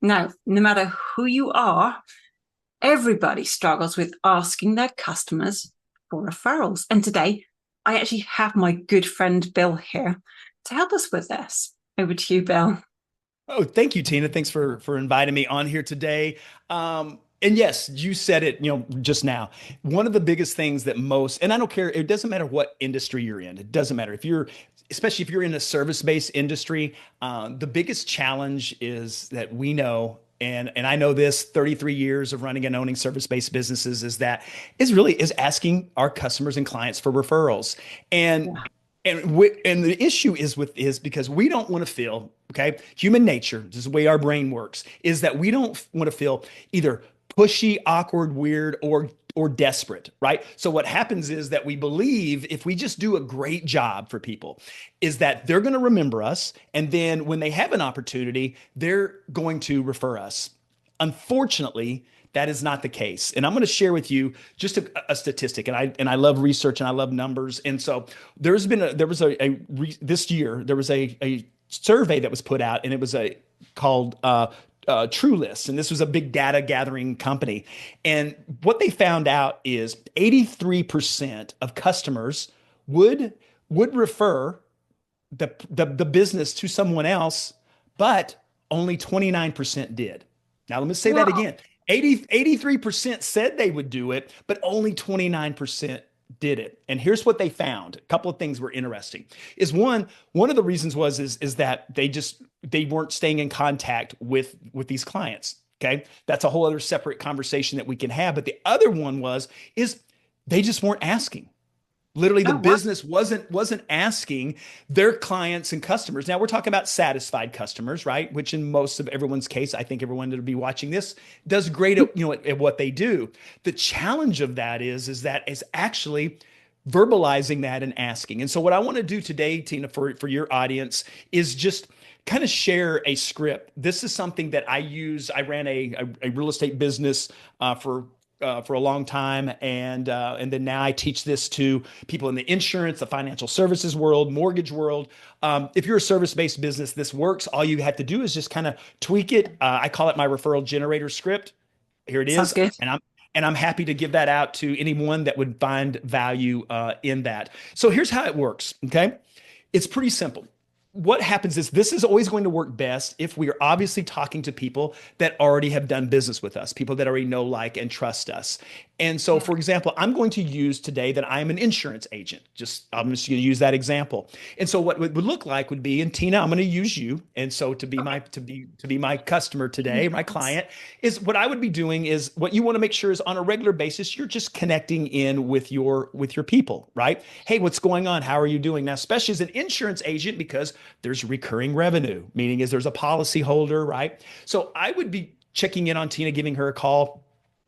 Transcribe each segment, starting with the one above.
Now, no matter who you are, everybody struggles with asking their customers for referrals. And today, I actually have my good friend Bill here to help us with this. Over to you, Bill. Oh, thank you, Tina. Thanks for inviting me on here today. And yes, you said it, just now. One of the biggest things that most, and I don't care, it doesn't matter what industry you're in. It doesn't matter if you're, especially if you're in a service-based industry. The biggest challenge is that we know, and I know this 33 years of running and owning service-based businesses is asking our customers and clients for referrals. And Yeah. and the issue is because we don't want to feel, okay, human nature, this is the way our brain works, is that we don't want to feel either pushy, awkward, weird, or desperate, right? So what happens is that we believe if we just do a great job for people, is that they're going to remember us, and then when they have an opportunity, they're going to refer us. Unfortunately, that is not the case. And I'm going to share with you just a statistic. And I love research and I love numbers. And so this year there was a survey that was put out, and it was a called True List, and this was a big data gathering company. And what they found out is 83% of customers would would refer the business to someone else, but only 29% did. Now, let me say that Wow. again. 83% said they would do it, but only 29% did it. And here's what they found. A couple of things were interesting. Is one of the reasons is that they weren't staying in contact with these clients. Okay. That's a whole other separate conversation that we can have. But the other one is they just weren't asking. Literally, the Oh, wow. business wasn't asking their clients and customers. Now we're talking about satisfied customers, right? Which in most of everyone's case, I think everyone that'll be watching this does great at, at what they do. The challenge of that is actually verbalizing that and asking. And so what I want to do today, Tina, for your audience is just kind of share a script. This is something that I use. I ran a real estate business for a long time, and then now I teach this to people in the insurance, the financial services world, mortgage world. If you're a service-based business, this works. All you have to do is just kind of tweak it. I call it my referral generator script. Here it Sounds is, good. and I'm happy to give that out to anyone that would find value in that. So here's how it works. Okay, it's pretty simple. What happens is this is always going to work best if we are obviously talking to people that already have done business with us, people that already know, like, and trust us. And so, Yeah. for example, I'm going to use today that I'm an insurance agent. I'm just going to use that example. And so, what it would look like would be, and Tina, I'm going to use you. And so, Okay. to be my customer today, my Yes. client, is what I would be doing is what you want to make sure is on a regular basis, you're just connecting in with your people, right? Hey, what's going on? How are you doing now? Especially as an insurance agent, because there's recurring revenue, meaning is there's a policy holder, right? So I would be checking in on Tina, giving her a call.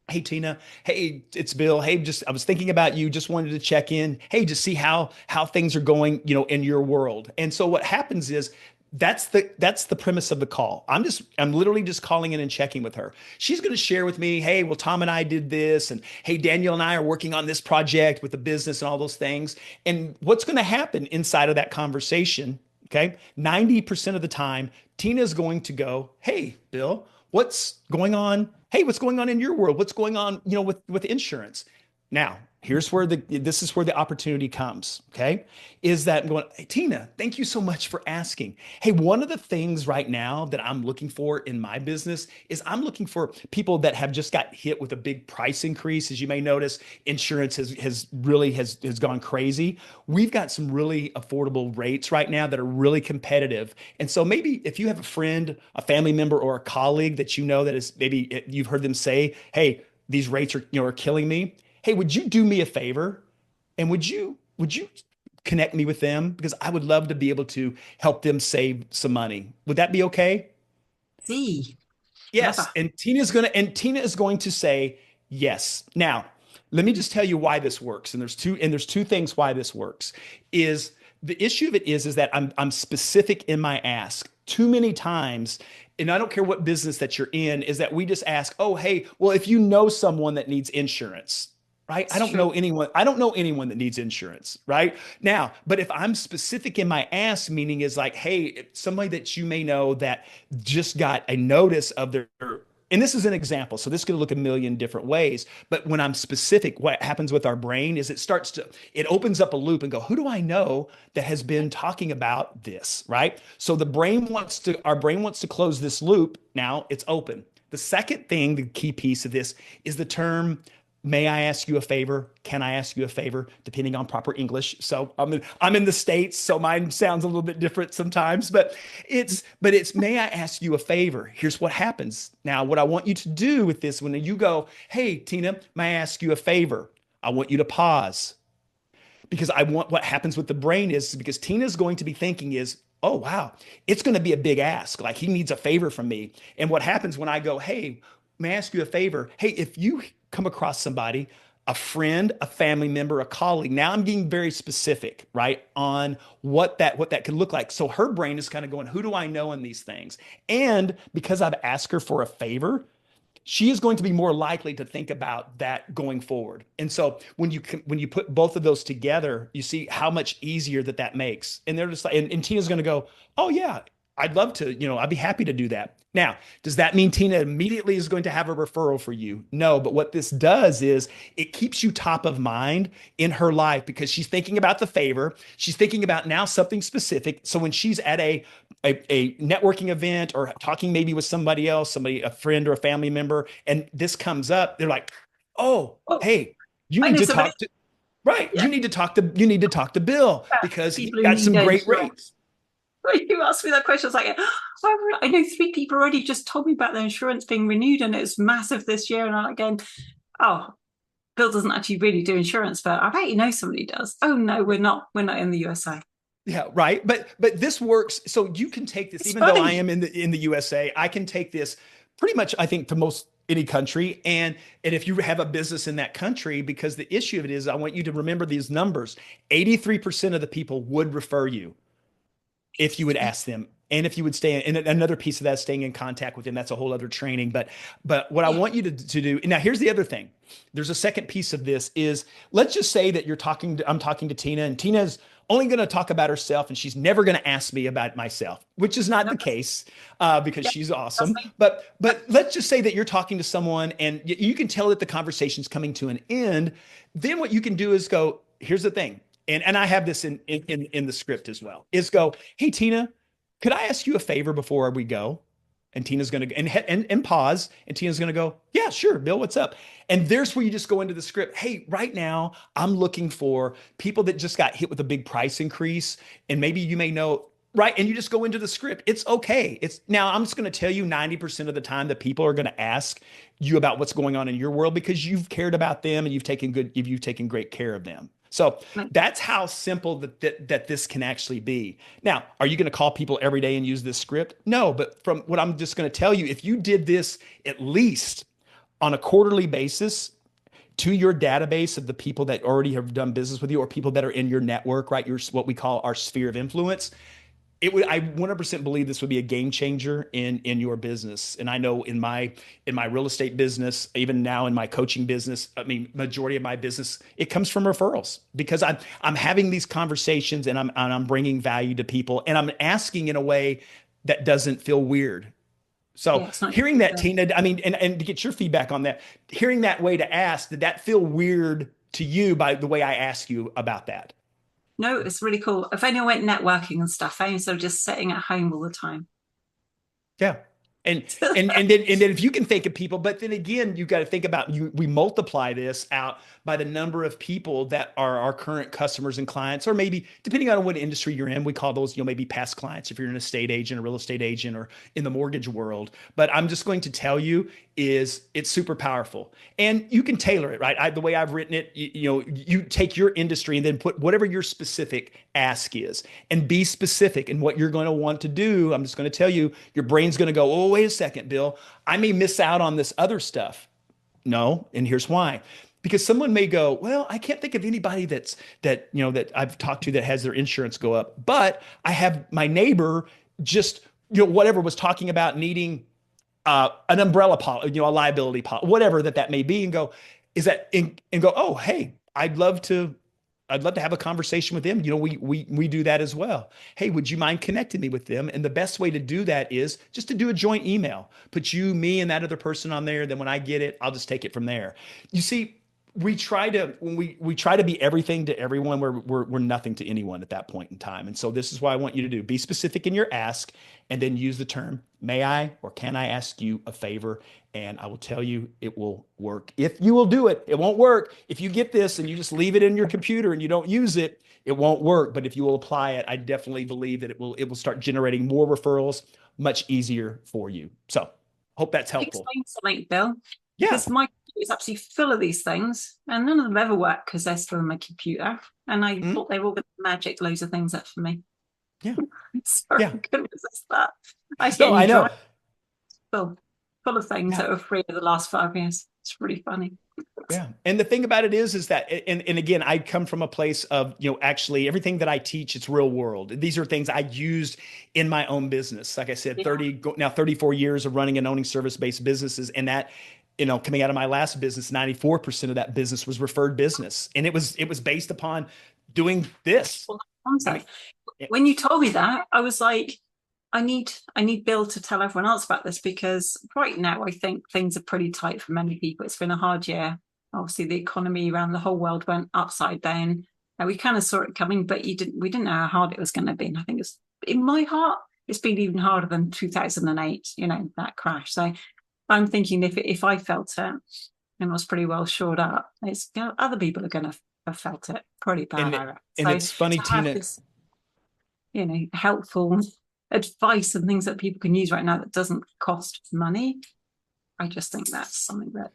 Hey Tina, hey, it's Bill. Hey, just I was thinking about you, just wanted to check in. Hey, just see how things are going, in your world. And so what happens is that's the premise of the call. I'm literally just calling in and checking with her. She's going to share with me, hey, well, Tom and I did this, and hey, Daniel and I are working on this project with the business and all those things. And what's going to happen inside of that conversation? Okay, 90% of the time, Tina is going to go, hey, Bill, what's going on? Hey, what's going on in your world? What's going on, with insurance? Now, this is where the opportunity comes. Okay, is that I'm going, hey, Tina, thank you so much for asking. Hey, one of the things right now that I'm looking for in my business is I'm looking for people that have just got hit with a big price increase. As you may notice, insurance has gone crazy. We've got some really affordable rates right now that are really competitive. And so maybe if you have a friend, a family member, or a colleague that you know that is maybe you've heard them say, hey, these rates are killing me. Hey, would you do me a favor? And would you connect me with them? Because I would love to be able to help them save some money. Would that be okay? See, Yes. clever. And Tina is going to say yes. Now, let me just tell you why this works. And there's two things why this works. Is the issue of it is that I'm specific in my ask. Too many times, and I don't care what business that you're in, is that we just ask, oh, hey, well, if you know someone that needs insurance, right? It's true. I don't know anyone that needs insurance, right? Now, but if I'm specific in my ask, meaning is like, hey, somebody that you may know that just got a notice of their, and this is an example, so this could look a million different ways, but when I'm specific, what happens with our brain is it opens up a loop and go, who do I know that has been talking about this, right? So our brain wants to close this loop. Now it's open. The second thing, the key piece of this is the term, may I ask you a favor? Can I ask you a favor? Depending on proper English. So I'm in the States, so mine sounds a little bit different sometimes, but it's may I ask you a favor? Here's what happens. Now, what I want you to do with this, when you go, hey, Tina, may I ask you a favor? I want you to pause, because I want, what happens with the brain is, because Tina's going to be thinking is, oh, wow, it's going to be a big ask. Like, he needs a favor from me. And what happens when I go, hey, may I ask you a favor? Hey, if you come across somebody, a friend, a family member, a colleague, now I'm getting very specific, right, on what that could look like. So her brain is kind of going, who do I know in these things? And because I've asked her for a favor, she is going to be more likely to think about that going forward. And so when you put both of those together, you see how much easier that makes. And they're just like, and Tina's going to go, oh yeah, I'd love to, I'd be happy to do that. Now, does that mean Tina immediately is going to have a referral for you? No, but what this does is it keeps you top of mind in her life, because she's thinking about the favor. She's thinking about now something specific. So when she's at a networking event or talking maybe with somebody else, a friend or a family member, and this comes up, they're like, oh, Oh, hey, you I need know to somebody. talk to, right. Yeah, You need to talk to Bill because he's people who got need some great insurance. rates. When you asked me that question, I was like, oh, I know three people already just told me about their insurance being renewed and it's massive this year. And I'm like, again, oh, Bill doesn't actually really do insurance, but I bet you know somebody does. Oh no, we're not. We're not in the USA. Yeah, right. But this works. So you can take this, It's even though I funny. am in the USA, I can take this pretty much, I think, to most any country. And if you have a business in that country, because the issue of it is, I want you to remember these numbers. 83% of the people would refer you if you would ask them. And if you would stay in, and another piece of that is staying in contact with them. That's a whole other training. But what I Yeah. want you to do, now here's the other thing. There's a second piece of this is, let's just say that I'm talking to Tina, and Tina's only going to talk about herself, and she's never going to ask me about myself, which is not No, the case, because yeah, she's that's awesome. me. But let's just say that you're talking to someone and you can tell that the conversation's coming to an end. Then what you can do is go, here's the thing. And I have this in the script as well, is go, hey, Tina, could I ask you a favor before we go? And Tina's going to, and pause. And Tina's going to go, yeah, sure, Bill, what's up? And there's where you just go into the script. Hey, right now, I'm looking for people that just got hit with a big price increase. And maybe you may know, right? And you just go into the script. It's okay. It's now, I'm just going to tell you 90% of the time that people are going to ask you about what's going on in your world, because you've cared about them and you've taken great care of them. So Like, that's how simple that this can actually be. Now, are you going to call people every day and use this script? No, but from what I'm just going to tell you, if you did this at least on a quarterly basis to your database of the people that already have done business with you, or people that are in your network, right? Your, what we call our sphere of influence, it would, I 100% believe this would be a game changer in your business. And I know in my real estate business, even now in my coaching business, I mean, majority of my business, it comes from referrals, because I'm having these conversations, and I'm bringing value to people, and I'm asking in a way that doesn't feel weird. yeah, So it's not. hearing that, Tina, I mean, and to get your feedback on that, hearing that way to ask, did that feel weird to you by the way I ask you about that? No, it's really cool. If anyone went networking and stuff, instead of just sitting at home all the time. Yeah. And and then if you can think of people, but then again, you got to think about, we multiply this out by the number of people that are our current customers and clients, or maybe depending on what industry you're in, we call those, maybe past clients if you're an estate agent, a real estate agent, or in the mortgage world. But I'm just going to tell you is it's super powerful, and you can tailor it, right? The way I've written it, you take your industry and then put whatever your specific ask is, and be specific in what you're going to want to do. I'm just going to tell you, your brain's going to go, oh, wait a second, Bill, I may miss out on this other stuff. No, and here's why. Because someone may go, well, I can't think of anybody that I've talked to that has their insurance go up, but I have my neighbor just, whatever, was talking about needing an umbrella policy, a liability policy, whatever that may be, and go, is that and go, oh, hey, I'd love to have a conversation with them. You know, we do that as well. Hey, would you mind connecting me with them? And the best way to do that is just to do a joint email. Put you, me, and that other person on there. Then when I get it, I'll just take it from there. You see, we try to when we try to be everything to everyone, we're nothing to anyone at that point in time. And so this is what I want you to do. Be specific in your ask and then use the term, may I or can I ask you a favor? And I will tell you it will work. If you will do it, it won't work. If you get this and you just leave it in your computer and you don't use it, it won't work. But if you will apply it, I definitely believe that it will start generating more referrals much easier for you. So hope that's helpful. Explain something, Bill, Yeah. because my computer is absolutely full of these things, and none of them ever work because they're still on my computer. And I Mhm. thought they were all going to magic loads of things up for me. Yeah. Sorry, Yeah. I couldn't resist that. I used to get No, a new I know. drive full of things Yeah. that were free over the last 5 years. It's really funny. Yeah. And the thing about it is that, and again, I come from a place of, actually everything that I teach, it's real world. These are things I used in my own business. Like I said, Yeah. now 34 years of running and owning service-based businesses. And that, coming out of my last business, 94% of that business was referred business. And it was based upon doing this. Well, I'm sorry. And it- When you told me that, I was like, I need Bill to tell everyone else about this because right now I think things are pretty tight for many people. It's been a hard year. Obviously, the economy around the whole world went upside down. And we kind of saw it coming, but we didn't know how hard it was going to be. And I think it's in my heart, it's been even harder than 2008, that crash. So I'm thinking if I felt it and was pretty well shored up, other people are going to have felt it pretty bad, and I reckon. and So it's funny, to have Tina. this helpful advice and things that people can use right now that doesn't cost money. I just think that's something that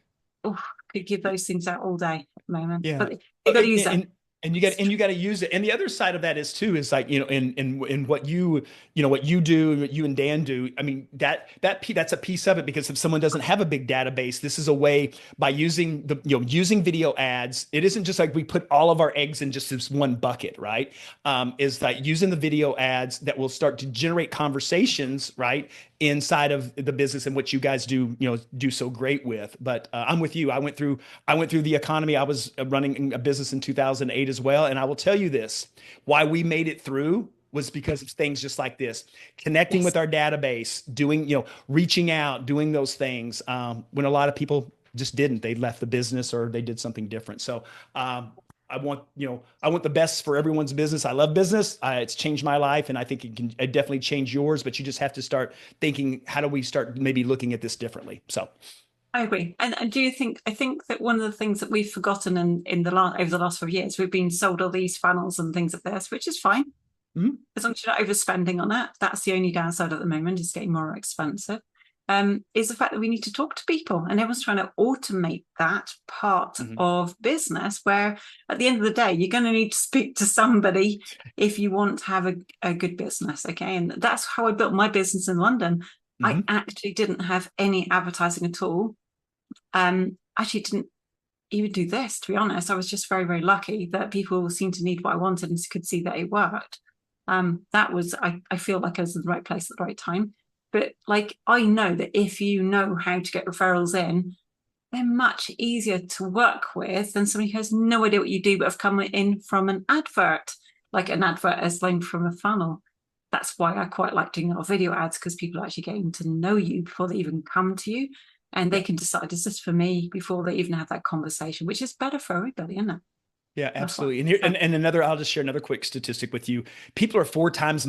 could give those things out all day at the moment. Yeah. But they got to use it. And you got to use it. And the other side of that is too is like, in what you do and what you and Dan do. I mean, that's a piece of it, because if someone doesn't have a big database, this is a way by using video ads. It isn't just like we put all of our eggs in just this one bucket, right? Is that using the video ads that will start to generate conversations, right? Inside of the business and what you guys do so great with. But I'm with you. I went through the economy. I was running a business in 2008 as well. And I will tell you this, why we made it through was because of things just like this, connecting Yes, with our database, reaching out, doing those things, when a lot of people just didn't. They left the business or they did something different. So I want the best for everyone's business. I love business. It's changed my life, and I think it definitely change yours. But you just have to start thinking, how do we start maybe looking at this differently? So, I agree. And do you think? I think that one of the things that we've forgotten in the last over the last 5 years, we've been sold all these funnels and things like this, which is fine mhm. as long as you're not overspending on it. That's the only downside at the moment. It's getting more expensive. Is the fact that we need to talk to people, and everyone's trying to automate that part Mhm. of business. Where at the end of the day, you're going to need to speak to somebody if you want to have a good business. Okay, and that's how I built my business in London. I Mhm. actually didn't have any advertising at all. Actually didn't even do this, to be honest. I was just very, very lucky that people seemed to need what I wanted and could see that it worked. That was, I feel like I was in the right place at the right time. But like, I know that if you know how to get referrals in, they're much easier to work with than somebody who has no idea what you do, but have come in from an advert, like an advert as line from a funnel. That's why I quite like doing our video ads, because people are actually getting to know you before they even come to you. And they Yeah. can decide, is this for me before they even have that conversation, which is better for everybody, isn't it? Yeah, That's what. absolutely. And here, So, and another, I'll just share another quick statistic with you. People are four times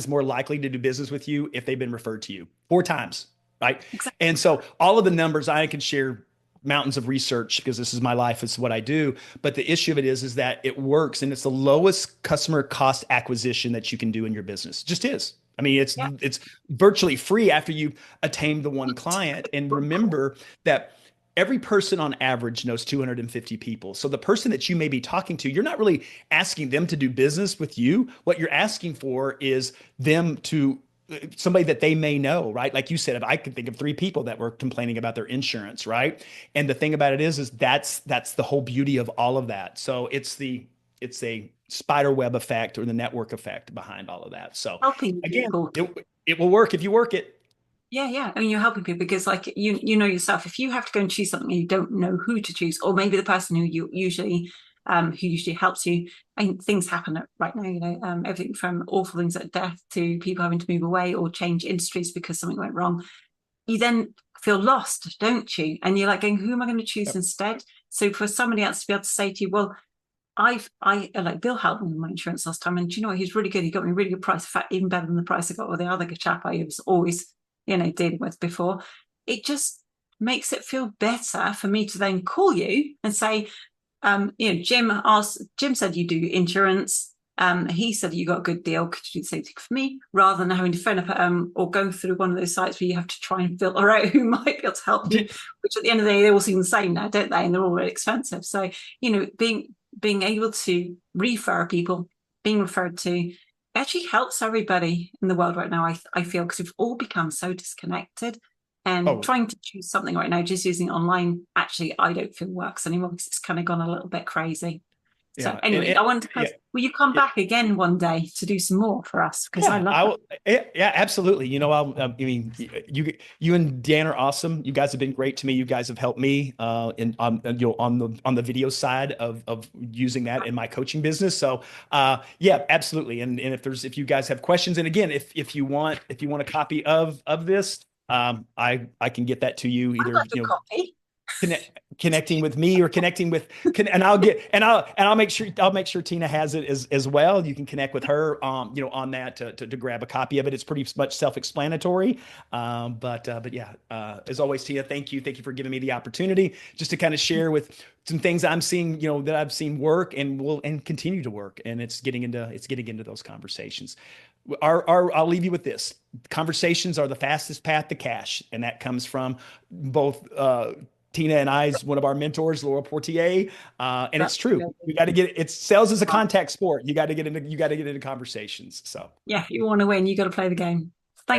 more likely to do business with you if they've been referred to you. Four times, right? exactly. And so all of the numbers I can share mountains of research because this is my life, it's what I do. But the issue of it is that it works, and it's the lowest customer cost acquisition that you can do in your business. It just is. I mean, it's Yeah. it's virtually free after you've attained the one client. And remember that every person on average knows 250 people. So the person that you may be talking to, you're not really asking them to do business with you. What you're asking for is them to somebody that they may know, right? Like you said, if I could think of three people that were complaining about their insurance, right? And the thing about it is that's the whole beauty of all of that. So it's a spider web effect or the network effect behind all of that. So Helping again, people. it will work if you work it. Yeah, yeah. I mean, you're helping people because, like, you know yourself, if you have to go and choose something and you don't know who to choose, or maybe the person who usually helps you. I mean, things happen right now. Everything from awful things like death to people having to move away or change industries because something went wrong. You then feel lost, don't you? And you're like going, who am I going to choose Yep. instead? So for somebody else to be able to say to you, well, I like Bill helped me with my insurance last time, and do you know what? He's really good. He got me a really good price. In fact, even better than the price I got with the other chap I was always, dealing with before. It just makes it feel better for me to then call you and say, Jim said you do insurance. He said you got a good deal. Could you do the same thing for me? Rather than having to phone up or go through one of those sites where you have to try and filter out who might be able to help you, which at the end of the day, they all seem the same now, don't they? And they're all really expensive. So, being able to refer people, being referred to, actually helps everybody in the world right now. I feel because we've all become so disconnected, and Oh, trying to choose something right now, just using it online, actually, I don't feel works anymore because it's kind of gone a little bit crazy. So yeah. anyway, I want to, Yeah. will you come Yeah. back again one day to do some more for us? Because I Yeah, love I that. will. Yeah, absolutely. I mean, you and Dan are awesome. You guys have been great to me. You guys have helped me, on the video side of using that in my coaching business. So, yeah, absolutely. And if you guys have questions, and again, if you want a copy of this, I can get that to you I'd either, love a copy. connecting with me or connecting with and I'll make sure Tina has it as well. You can connect with her on that to grab a copy of it. It's pretty much self-explanatory. But yeah, as always, Tina, thank you for giving me the opportunity just to kind of share with some things I'm seeing, that I've seen work and will and continue to work, and it's getting into those conversations. I'll leave you with this. Conversations are the fastest path to cash, and that comes from both Tina and I's one of our mentors, Laura Portier, and it's That's true. good. You got to get it's sales is a contact sport. You got to get into conversations. So Yeah, if you want to win, you got to play the game.